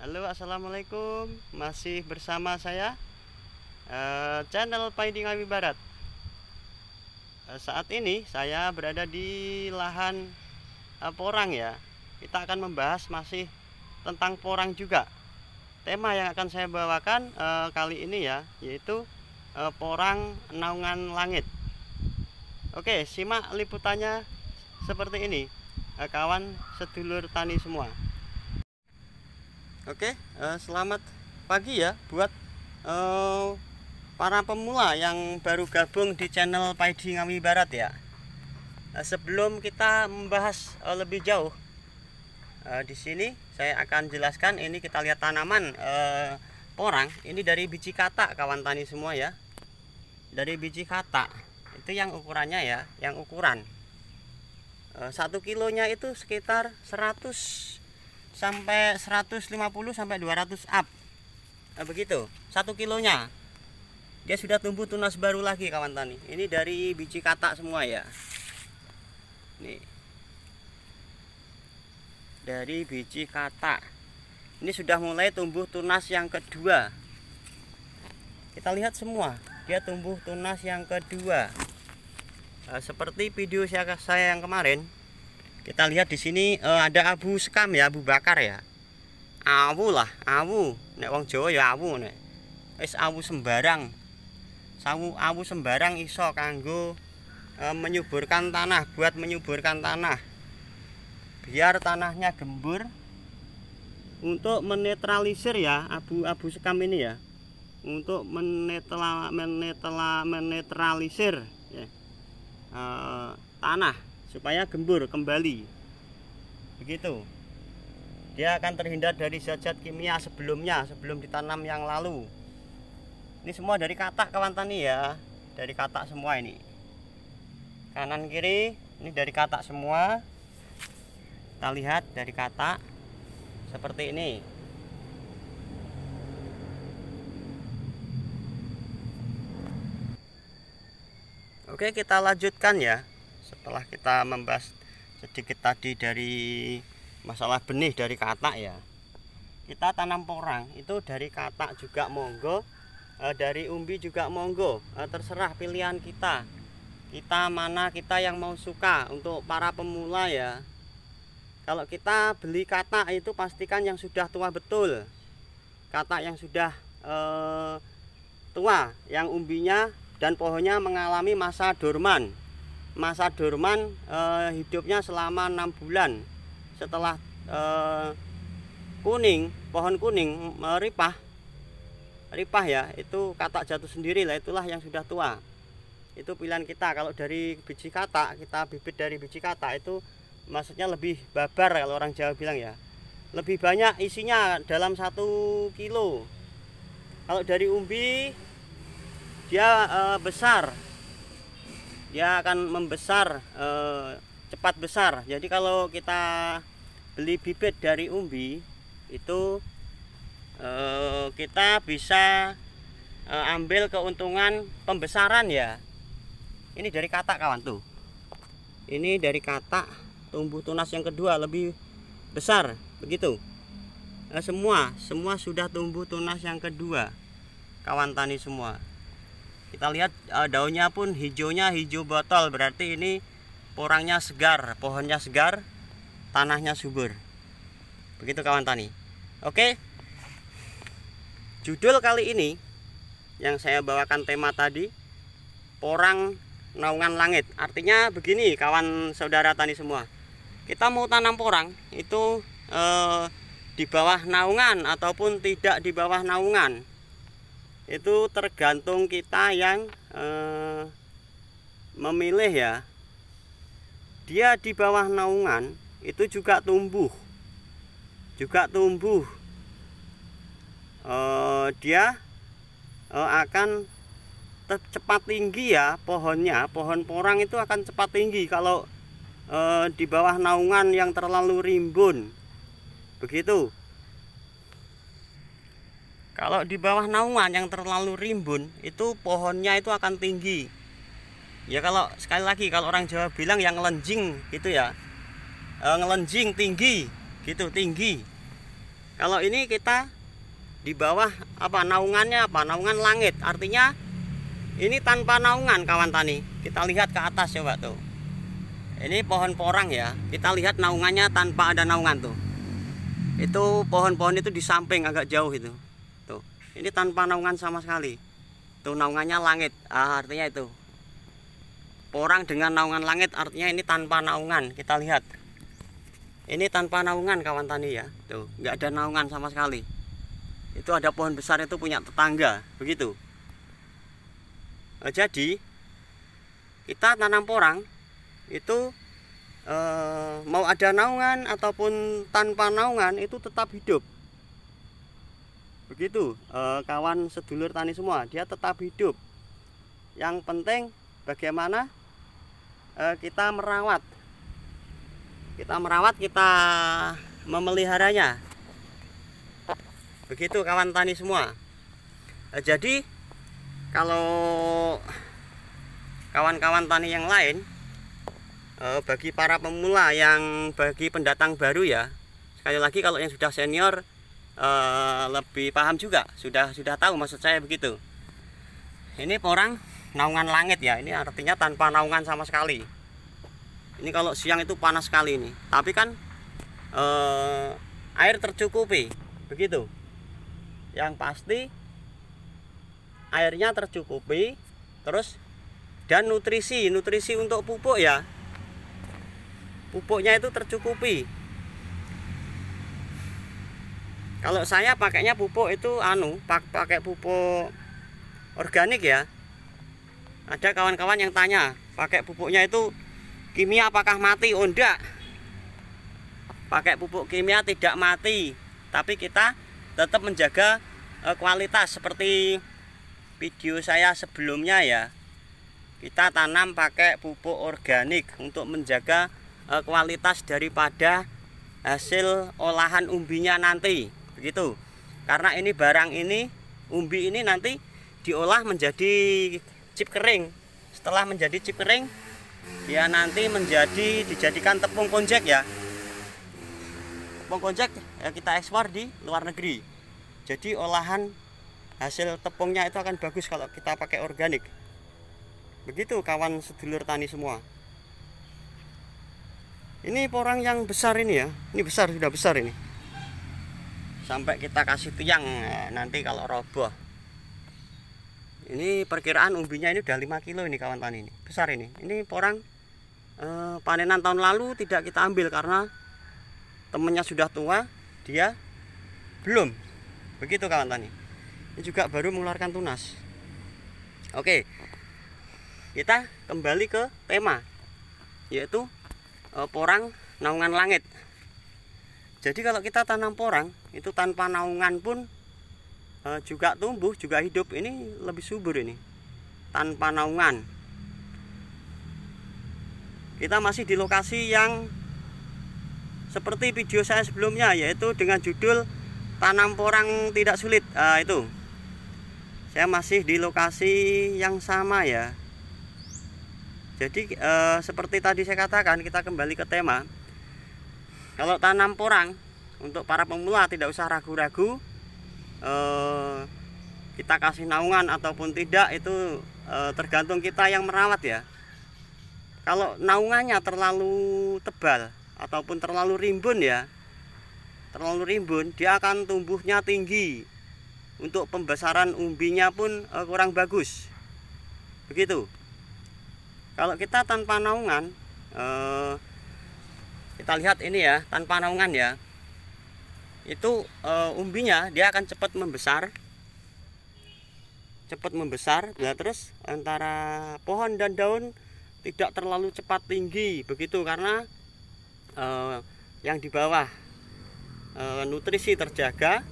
Halo, assalamualaikum. Masih bersama saya channel Paidi Ngawi Barat. Saat ini saya berada di lahan porang ya. Kita akan membahas masih tentang porang juga. Tema yang akan saya bawakan kali ini ya, yaitu porang naungan langit. Oke, simak liputannya seperti ini, kawan sedulur tani semua. Oke, selamat pagi ya buat para pemula yang baru gabung di channel Paidi Ngawi Barat ya. Sebelum kita membahas lebih jauh, di sini saya akan jelaskan. Ini kita lihat tanaman porang. Ini dari biji katak, kawan tani semua ya. Dari biji katak itu yang ukurannya ya, yang ukuran 1 kilonya itu sekitar 100 sampai 150 sampai 200 up, begitu 1 kilonya. Dia sudah tumbuh tunas baru lagi, kawan tani. Ini dari biji katak semua ya. Nih, dari biji katak ini sudah mulai tumbuh tunas yang kedua. Kita lihat semua, dia tumbuh tunas yang kedua. Seperti video saya yang kemarin, kita lihat di sini ada abu sekam ya, abu bakar ya. Awu lah, awu. Nek wong Jawa ya awu nek. Wis awu sembarang. Awu sembarang iso kanggo menyuburkan tanah, buat menyuburkan tanah. Biar tanahnya gembur, untuk menetralisir ya abu-abu sekam ini ya. Untuk menetralisir ya, tanah supaya gembur kembali, begitu. Dia akan terhindar dari zat-zat kimia sebelumnya, sebelum ditanam yang lalu. Ini semua dari katak, kawan tani ya, dari katak semua. Ini kanan kiri ini dari katak semua. Kita lihat dari katak seperti ini. Oke, kita lanjutkan ya. Setelah kita membahas sedikit tadi dari masalah benih dari katak ya, kita tanam porang itu dari katak juga monggo, dari umbi juga monggo, terserah pilihan kita. Kita mana kita yang mau suka. Untuk para pemula ya, kalau kita beli katak itu pastikan yang sudah tua betul, katak yang sudah tua, yang umbinya dan pohonnya mengalami masa dorman. Masa dorman hidupnya selama 6 bulan. Setelah kuning, pohon kuning ripah ya, itu katak jatuh sendiri lah, itulah yang sudah tua. Itu pilihan kita. Kalau dari biji katak, kita bibit dari biji katak itu maksudnya lebih babar, kalau orang Jawa bilang ya, lebih banyak isinya dalam 1 kilo. Kalau dari umbi dia besar, dia akan membesar, cepat besar. Jadi kalau kita beli bibit dari umbi itu kita bisa ambil keuntungan pembesaran ya. Ini dari katak, kawan tuh. Ini dari katak tumbuh tunas yang kedua, lebih besar, begitu. Semua sudah tumbuh tunas yang kedua, kawan tani semua. Kita lihat daunnya pun hijaunya hijau botol, berarti ini porangnya segar, pohonnya segar, tanahnya subur. Begitu, kawan tani. Oke. Judul kali ini yang saya bawakan tema tadi, porang naungan langit. Artinya begini, kawan saudara tani semua. Kita mau tanam porang itu di bawah naungan ataupun tidak di bawah naungan, itu tergantung kita yang memilih ya. Dia di bawah naungan itu juga tumbuh, dia akan cepat tinggi ya pohonnya. Pohon porang itu akan cepat tinggi kalau di bawah naungan yang terlalu rimbun, begitu. Kalau di bawah naungan yang terlalu rimbun, itu pohonnya itu akan tinggi. Ya kalau sekali lagi, kalau orang Jawa bilang yang ngelenjing gitu ya, ngelenjing tinggi gitu, tinggi. Kalau ini kita di bawah naungannya naungan langit, artinya ini tanpa naungan kawan tani. Kita lihat ke atas coba tuh, ini pohon porang ya, kita lihat naungannya tanpa ada naungan tuh. Itu pohon-pohon itu di samping agak jauh itu tuh, ini tanpa naungan sama sekali tuh, naungannya langit. Artinya itu porang dengan naungan langit, artinya ini tanpa naungan. Kita lihat ini tanpa naungan kawan tani ya, tuh nggak ada naungan sama sekali. Itu ada pohon besar itu punya tetangga begitu. Jadi kita tanam porang itu mau ada naungan ataupun tanpa naungan itu tetap hidup begitu. Kawan sedulur tani semua, dia tetap hidup. Yang penting bagaimana kita merawat, kita memeliharanya begitu kawan tani semua. Jadi kalau kawan-kawan tani yang lain, bagi para pemula, bagi pendatang baru ya, sekali lagi kalau yang sudah senior lebih paham juga, sudah tahu maksud saya begitu. Ini porang naungan langit ya, ini artinya tanpa naungan sama sekali. Ini kalau siang itu panas sekali ini, tapi kan air tercukupi begitu. Yang pasti airnya tercukupi, terus dan nutrisi untuk pupuk ya, pupuknya itu tercukupi. Kalau saya pakainya pupuk itu pakai pupuk organik ya. Ada kawan-kawan yang tanya, pakai pupuknya itu kimia apakah mati? Oh enggak, pakai pupuk kimia tidak mati, tapi kita tetap menjaga kualitas. Seperti video saya sebelumnya ya, kita tanam pakai pupuk organik untuk menjaga kualitas daripada hasil olahan umbinya nanti begitu. Karena ini barang ini, umbi ini nanti diolah menjadi chip kering. Setelah menjadi chip kering, dia nanti dijadikan tepung konjak ya. Tepung konjak ya, kita ekspor di luar negeri. Jadi olahan hasil tepungnya itu akan bagus kalau kita pakai organik. Begitu kawan sedulur tani semua. Ini porang yang besar ini ya, ini besar, sudah besar ini. Sampai kita kasih tiang nanti kalau roboh. Ini perkiraan umbinya ini udah 5 kilo ini kawan tani, ini besar ini. Ini porang panenan tahun lalu tidak kita ambil karena temennya sudah tua, dia belum. Begitu kawan tani. Ini juga baru mengeluarkan tunas. Oke, kita kembali ke tema, yaitu porang naungan langit. Jadi kalau kita tanam porang itu tanpa naungan pun juga tumbuh, juga hidup. Ini lebih subur ini tanpa naungan. Kita masih di lokasi yang seperti video saya sebelumnya, yaitu dengan judul tanam porang tidak sulit. Itu saya masih di lokasi yang sama ya. Jadi seperti tadi saya katakan, kita kembali ke tema. Kalau tanam porang untuk para pemula tidak usah ragu-ragu, kita kasih naungan ataupun tidak itu tergantung kita yang merawat ya. Kalau naungannya terlalu tebal ataupun terlalu rimbun ya, dia akan tumbuhnya tinggi, untuk pembesaran umbinya pun kurang bagus begitu. Kalau kita tanpa naungan, kita lihat ini ya, tanpa naungan ya, itu umbinya dia akan cepat membesar. Nah, terus antara pohon dan daun tidak terlalu cepat tinggi begitu, karena yang di bawah nutrisi terjaga.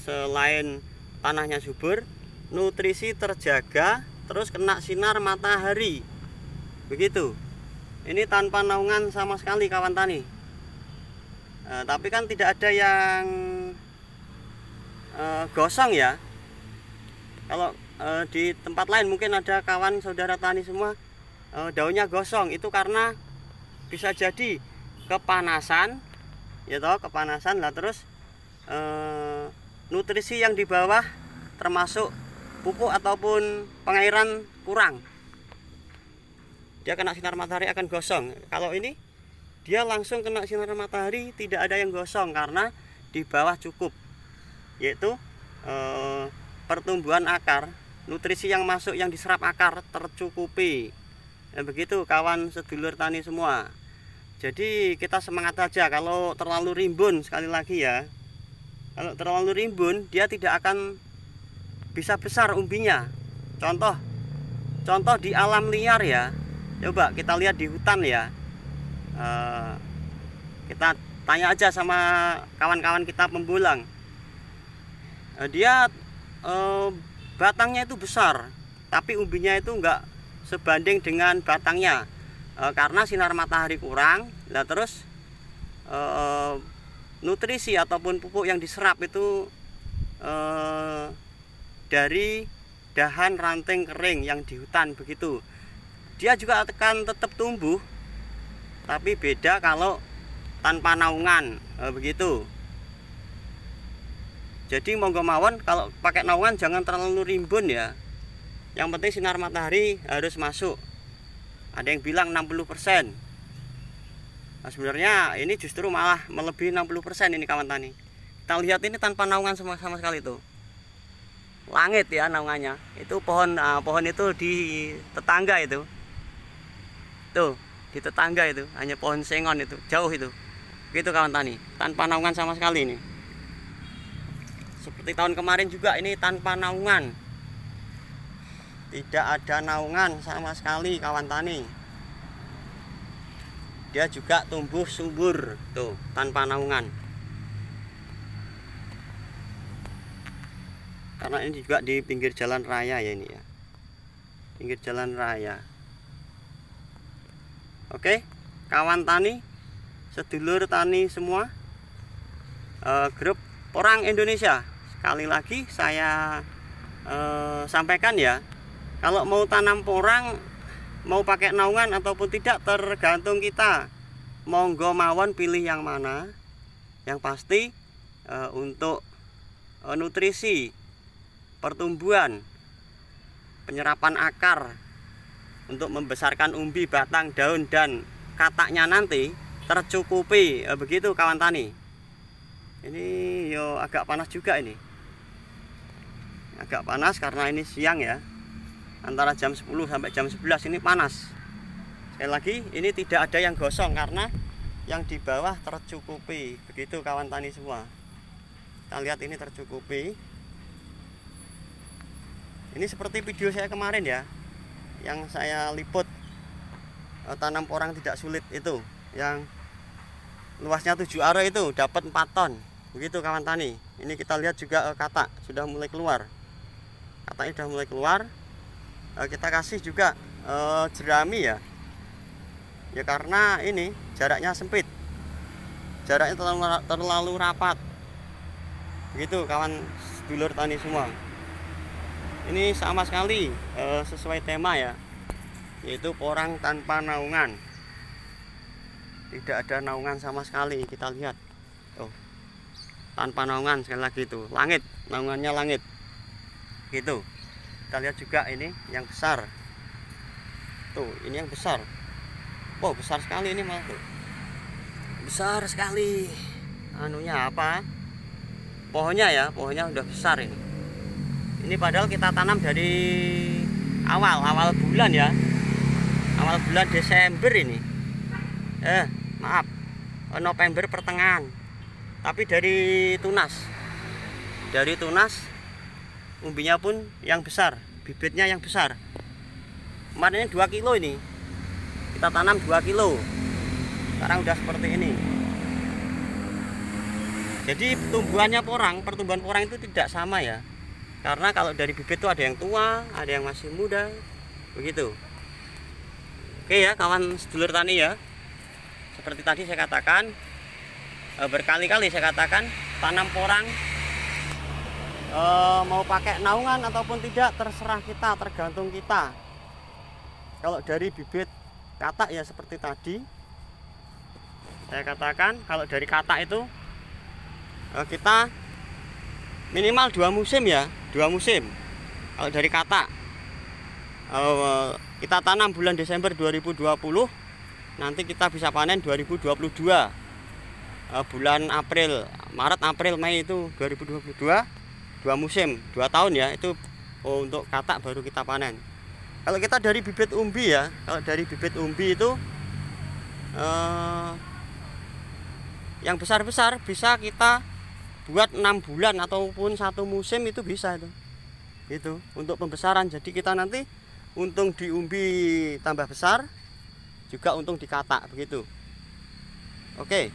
Selain tanahnya subur, nutrisi terjaga, terus kena sinar matahari begitu. Ini tanpa naungan sama sekali kawan tani. Tapi kan tidak ada yang gosong ya. Kalau di tempat lain mungkin ada kawan saudara tani semua daunnya gosong, itu karena bisa jadi kepanasan ya toh, kepanasan lah. Terus nutrisi yang di bawah termasuk pupuk ataupun pengairan kurang, dia kena sinar matahari akan gosong. Kalau ini dia langsung kena sinar matahari, tidak ada yang gosong karena di bawah cukup, yaitu pertumbuhan akar, nutrisi yang masuk yang diserap akar tercukupi. Begitu kawan sedulur tani semua. Jadi kita semangat aja. Kalau terlalu rimbun, sekali lagi ya, kalau terlalu rimbun dia tidak akan bisa besar umbinya. Contoh di alam liar ya, coba kita lihat di hutan ya. Kita tanya aja sama kawan-kawan kita pembulang, dia batangnya itu besar tapi umbinya itu enggak sebanding dengan batangnya, karena sinar matahari kurang. Nah terus nutrisi ataupun pupuk yang diserap itu dari dahan ranting kering yang di hutan begitu, dia juga akan tetap tumbuh, tapi beda kalau tanpa naungan, begitu. Jadi monggo mawon kalau pakai naungan jangan terlalu rimbun ya. Yang penting sinar matahari harus masuk. Ada yang bilang 60%. Nah, sebenarnya ini justru malah melebihi 60% ini kawan tani. Kita lihat ini tanpa naungan sama sekali tuh. Langit ya naungannya. Itu pohon itu di tetangga itu. Tuh, di tetangga itu hanya pohon sengon itu, jauh itu. Gitu kawan tani, tanpa naungan sama sekali ini. Seperti tahun kemarin juga ini tanpa naungan. Tidak ada naungan sama sekali kawan tani. Dia juga tumbuh subur tuh tanpa naungan. Karena ini juga di pinggir jalan raya ya ini ya. Pinggir jalan raya. Oke, kawan tani, sedulur tani semua, grup Porang Indonesia. Sekali lagi saya sampaikan ya, kalau mau tanam porang, mau pakai naungan ataupun tidak tergantung kita. Monggo mawon pilih yang mana. Yang pasti untuk nutrisi, pertumbuhan, penyerapan akar untuk membesarkan umbi, batang, daun dan kataknya nanti tercukupi, begitu kawan tani. Ini yo agak panas juga ini. Agak panas karena ini siang ya. Antara jam 10 sampai jam 11 ini panas. Sekali lagi ini tidak ada yang gosong karena yang di bawah tercukupi. Begitu kawan tani semua. Kita lihat ini tercukupi. Ini seperti video saya kemarin ya, yang saya liput tanam porang tidak sulit itu, yang luasnya 7 aro itu dapat 4 ton. Begitu kawan tani. Ini kita lihat juga katak sudah mulai keluar. Kataknya sudah mulai keluar. Kita kasih juga jerami ya. Ya karena ini jaraknya sempit. Jaraknya terlalu rapat. Begitu kawan sedulur tani semua. Ini sama sekali sesuai tema ya, yaitu porang tanpa naungan. Tidak ada naungan sama sekali. Kita lihat. Oh. Tanpa naungan sekali lagi itu. Langit, naungannya langit. Gitu. Kita lihat juga ini yang besar. Tuh, ini yang besar. Wow, besar sekali ini malah tuh. Besar sekali. Anunya apa? Pohonnya ya, pohonnya udah besar ini. Ini padahal kita tanam dari awal bulan ya. Awal bulan Desember ini. Maaf. November pertengahan. Tapi dari tunas. Dari tunas umbinya pun yang besar, bibitnya yang besar. Kemarinnya 2 kilo ini. Kita tanam 2 kilo. Sekarang udah seperti ini. Jadi pertumbuhan porang itu tidak sama ya. Karena kalau dari bibit itu ada yang tua, ada yang masih muda. Begitu. Oke ya kawan sedulur tani ya. Seperti tadi saya katakan, berkali-kali saya katakan, tanam porang mau pakai naungan ataupun tidak terserah kita, tergantung kita. Kalau dari bibit katak ya seperti tadi, saya katakan kalau dari katak itu kita minimal 2 musim ya, 2 musim. Kalau dari katak kita tanam bulan Desember 2020, nanti kita bisa panen 2022 bulan April, Maret, April, Mei itu 2022, 2 musim, 2 tahun ya, itu untuk katak baru kita panen. Kalau kita dari bibit umbi ya, kalau dari bibit umbi itu yang besar-besar bisa kita buat 6 bulan ataupun 1 musim itu bisa itu untuk pembesaran. Jadi kita nanti untung di umbi tambah besar, juga untung di katak begitu. Oke,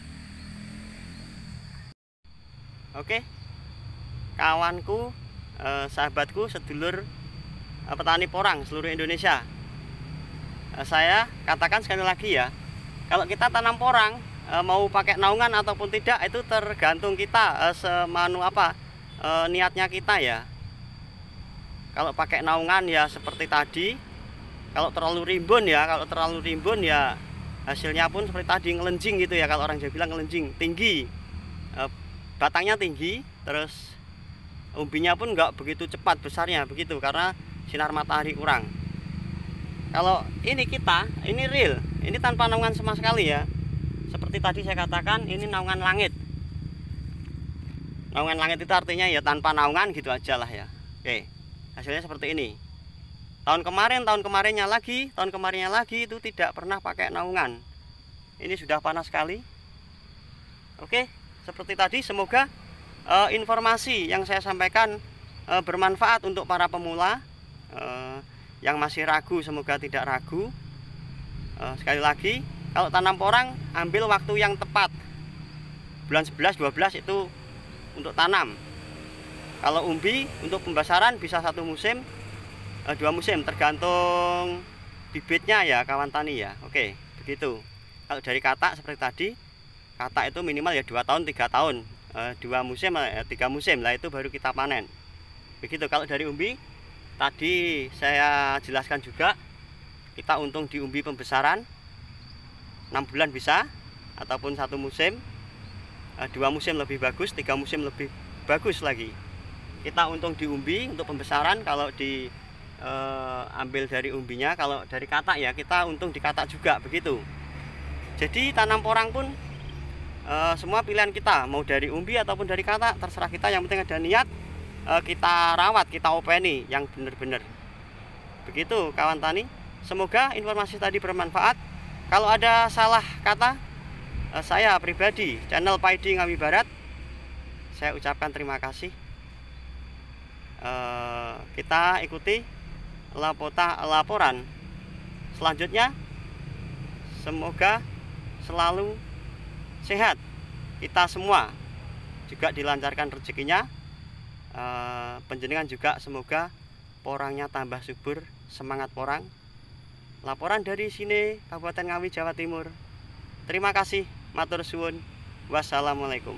kawanku, sahabatku, sedulur petani porang seluruh Indonesia, saya katakan sekali lagi ya, kalau kita tanam porang mau pakai naungan ataupun tidak itu tergantung kita, semanu apa niatnya kita ya. Kalau pakai naungan ya seperti tadi, kalau terlalu rimbun ya, hasilnya pun seperti tadi, ngelenjing gitu ya, kalau orang Jawa bilang ngelenjing, tinggi, batangnya tinggi, terus umbinya pun nggak begitu cepat besarnya begitu karena sinar matahari kurang. Kalau ini ini real, ini tanpa naungan sama sekali ya. Seperti tadi saya katakan, ini naungan langit. Naungan langit itu artinya ya tanpa naungan gitu aja lah ya. Oke, hasilnya seperti ini. Tahun kemarinnya lagi itu tidak pernah pakai naungan. Ini sudah panas sekali. Oke, seperti tadi, semoga informasi yang saya sampaikan bermanfaat untuk para pemula. Yang masih ragu semoga tidak ragu. Sekali lagi, kalau tanam porang ambil waktu yang tepat, bulan 11-12 itu untuk tanam. Kalau umbi untuk pembesaran bisa 1 musim, 2 musim, tergantung bibitnya ya kawan tani ya. Oke, begitu. Kalau dari katak seperti tadi, katak itu minimal ya 2 tahun 3 tahun, 2 musim 3 musim lah itu baru kita panen. Begitu. Kalau dari umbi tadi saya jelaskan juga, kita untung di umbi pembesaran 6 bulan bisa, ataupun 1 musim, 2 musim lebih bagus, 3 musim lebih bagus lagi. Kita untung di umbi untuk pembesaran kalau di ambil dari umbinya. Kalau dari katak ya kita untung di katak juga begitu. Jadi tanam porang pun semua pilihan kita, mau dari umbi ataupun dari katak, terserah kita, yang penting ada niat, kita rawat, kita openi yang benar-benar. Begitu kawan tani, semoga informasi tadi bermanfaat. Kalau ada salah kata, saya pribadi channel Paidy Ngawi Barat, saya ucapkan terima kasih. Kita ikuti laporan selanjutnya. Semoga selalu sehat, kita semua juga dilancarkan rezekinya. Panjenengan juga semoga porangnya tambah subur, semangat porang. Laporan dari sini Kabupaten Ngawi, Jawa Timur. Terima kasih, matur suwun. Wassalamualaikum.